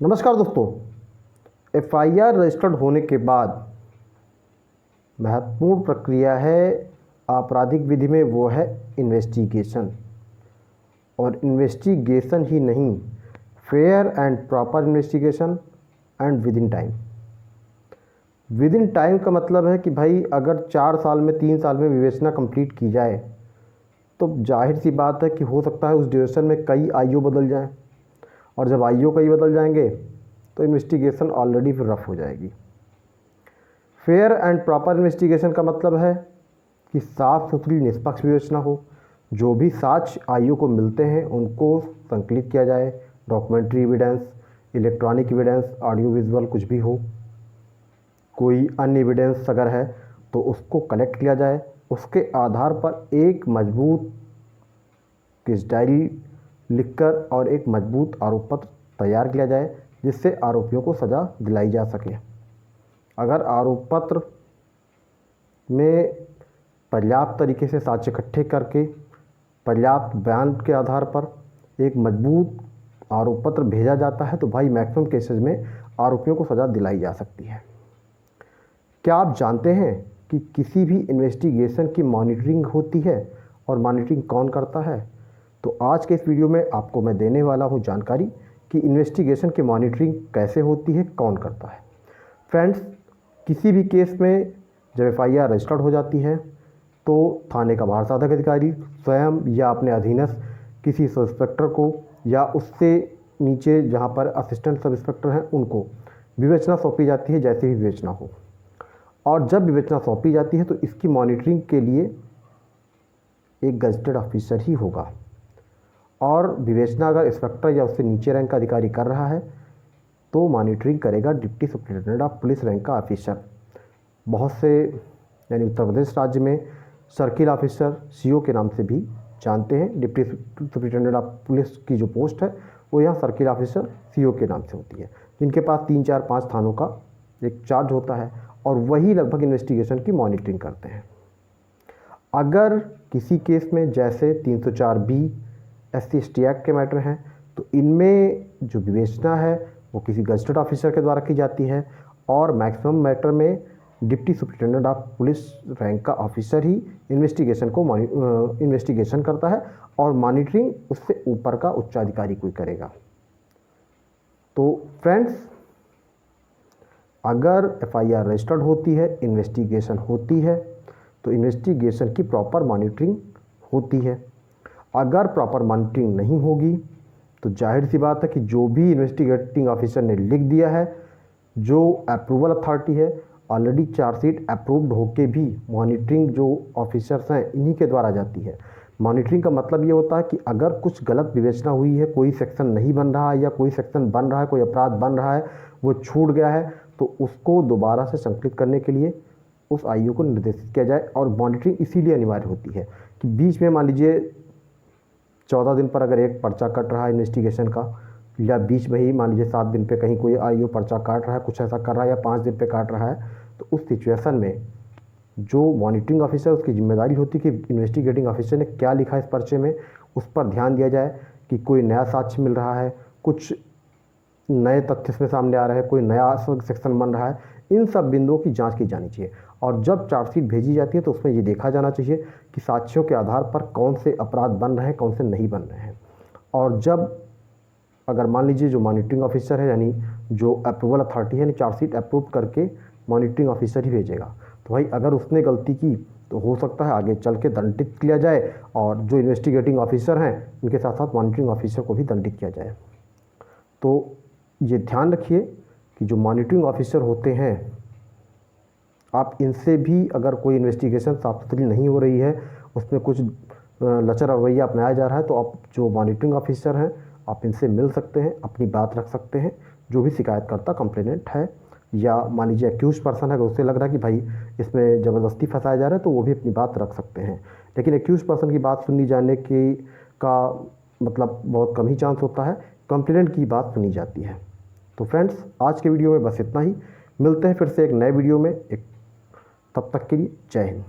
नमस्कार दोस्तों। FIR registered होने के बाद महत्वपूर्ण प्रक्रिया है आपराधिक विधि में, वो है इन्वेस्टिगेशन। और इन्वेस्टिगेशन ही नहीं, fair and proper investigation and with in time. With in time का मतलब है कि भाई अगर 4 साल में 3 साल में विवेचना कंप्लीट की जाए तो जाहिर सी बात है कि हो सकता है उस ड्यूरेशन में कई आईओ बदल जाएं, और जब आईओ कई बदल जाएंगे तो इन्वेस्टिगेशन ऑलरेडी फिर रफ हो जाएगी। फेयर एंड प्रॉपर इन्वेस्टिगेशन का मतलब है कि साफ सुथरी निष्पक्ष विवेचना हो। जो भी साक्ष्य आईओ को मिलते हैं उनको संकलित किया जाए, documentary evidence, electronic evidence, audio visual कुछ भी हो, कोई अन्य एविडेंस अगर है तो उसको कलेक्ट किया जाए। उसके आधार पर एक मजबूत केस डायरी लिखकर और एक मजबूत आरोप पत्र तैयार किया जाए, जिससे आरोपियों को सज़ा दिलाई जा सके। अगर आरोप पत्र में पर्याप्त तरीके से साक्ष्य इकट्ठे करके पर्याप्त बयान के आधार पर एक मजबूत आरोप पत्र भेजा जाता है तो भाई मैक्सिमम केसेस में आरोपियों को सज़ा दिलाई जा सकती है। क्या आप जानते हैं कि किसी भी इन्वेस्टिगेशन की मॉनिटरिंग होती है, और मॉनिटरिंग कौन करता है? तो आज के इस वीडियो में आपको मैं देने वाला हूं जानकारी कि इन्वेस्टिगेशन की मॉनिटरिंग कैसे होती है, कौन करता है। फ्रेंड्स, किसी भी केस में जब एफआईआर रजिस्टर्ड हो जाती है तो थाने का बाहर साधक अधिकारी स्वयं या अपने अधीनस्थ किसी सब इंस्पेक्टर को या उससे नीचे जहां पर असिस्टेंट सब इंस्पेक्टर हैं उनको विवेचना सौंपी जाती है, जैसे ही विवेचना हो। और जब विवेचना सौंपी जाती है तो इसकी मॉनिटरिंग के लिए एक गजेटेड ऑफिसर ही होगा। और विवेचना अगर इंस्पेक्टर या उससे नीचे रैंक का अधिकारी कर रहा है तो मॉनिटरिंग करेगा deputy superintendent of police rank का ऑफिसर। बहुत से यानी उत्तर प्रदेश राज्य में सर्किल ऑफिसर सीओ के नाम से भी जानते हैं। डिप्टी सुपरिटेंडेंट ऑफ पुलिस की जो पोस्ट है वो यहाँ सर्किल ऑफिसर सीओ के नाम से होती है, जिनके पास 3, 4, 5 थानों का एक चार्ज होता है और वही लगभग इन्वेस्टिगेशन की मॉनिटरिंग करते हैं। अगर किसी केस में जैसे 304B SC/ST एक्ट के मैटर हैं तो इनमें जो विवेचना है वो किसी गजेटेड ऑफिसर के द्वारा की जाती है, और मैक्सिमम मैटर में deputy superintendent of police rank का ऑफिसर ही इन्वेस्टिगेशन करता है, और मॉनिटरिंग उससे ऊपर का उच्चाधिकारी कोई करेगा। तो फ्रेंड्स, अगर एफआईआर रजिस्टर्ड होती है, इन्वेस्टिगेशन होती है, तो इन्वेस्टिगेशन की प्रॉपर मॉनिटरिंग होती है। अगर प्रॉपर मॉनिटरिंग नहीं होगी तो जाहिर सी बात है कि जो भी इन्वेस्टिगेटिंग ऑफिसर ने लिख दिया है, जो अप्रूवल अथॉरिटी है, ऑलरेडी चार्जशीट अप्रूव्ड होके भी मॉनिटरिंग जो ऑफिसर्स हैं इन्हीं के द्वारा जाती है। मॉनिटरिंग का मतलब ये होता है कि अगर कुछ गलत विवेचना हुई है, कोई सेक्शन नहीं बन रहा है या कोई सेक्शन बन रहा है, कोई अपराध बन रहा है, वो छूट गया है, तो उसको दोबारा से संकलित करने के लिए उस आईओ को निर्देशित किया जाए। और मॉनिटरिंग इसीलिए अनिवार्य होती है कि बीच में मान लीजिए 14 दिन पर अगर एक पर्चा कट रहा है इन्वेस्टिगेशन का, या बीच में ही मान लीजिए 7 दिन पे कहीं कोई आईओ पर्चा काट रहा है, कुछ ऐसा कर रहा है, या 5 दिन पे काट रहा है, तो उस सिचुएशन में जो मॉनिटरिंग ऑफिसर उसकी जिम्मेदारी होती है कि इन्वेस्टिगेटिंग ऑफिसर ने क्या लिखा है इस पर्चे में, उस पर ध्यान दिया जाए कि कोई नया साक्ष्य मिल रहा है, कुछ नए तथ्य इसमें सामने आ रहे हैं, कोई नया सेक्शन बन रहा है। इन सब बिंदुओं की जांच की जानी चाहिए। और जब चार्जशीट भेजी जाती है तो उसमें ये देखा जाना चाहिए कि साक्ष्यों के आधार पर कौन से अपराध बन रहे हैं, कौन से नहीं बन रहे हैं। और जब अगर मान लीजिए जो मॉनिटरिंग ऑफिसर है, यानी जो अप्रूवल अथॉरिटी है, यानी चार्जशीट अप्रूव करके मॉनिटरिंग ऑफिसर ही भेजेगा, तो भाई अगर उसने गलती की तो हो सकता है आगे चल के दंडित किया जाए, और जो इन्वेस्टिगेटिंग ऑफिसर हैं उनके साथ साथ मॉनिटरिंग ऑफिसर को भी दंडित किया जाए। तो ये ध्यान रखिए कि जो मॉनिटरिंग ऑफिसर होते हैं, आप इनसे भी अगर कोई इन्वेस्टिगेशन साफ सुथरी नहीं हो रही है, उसमें कुछ लचर रवैया अपनाया जा रहा है, तो आप जो मॉनिटरिंग ऑफिसर हैं आप इनसे मिल सकते हैं, अपनी बात रख सकते हैं। जो भी शिकायतकर्ता कंप्लेनेंट है या मान लीजिए एक्यूज पर्सन है, अगर उससे लग रहा है कि भाई इसमें ज़बरदस्ती फंसाया जा रहा है, तो वो भी अपनी बात रख सकते हैं। लेकिन एक्यूज पर्सन की बात सुनी जाने की का मतलब बहुत कम ही चांस होता है, कंप्लेनेंट की बात सुनी जाती है। तो फ्रेंड्स, आज के वीडियो में बस इतना ही। मिलते हैं फिर से एक नए वीडियो में। तब तक के लिए जय हिंद।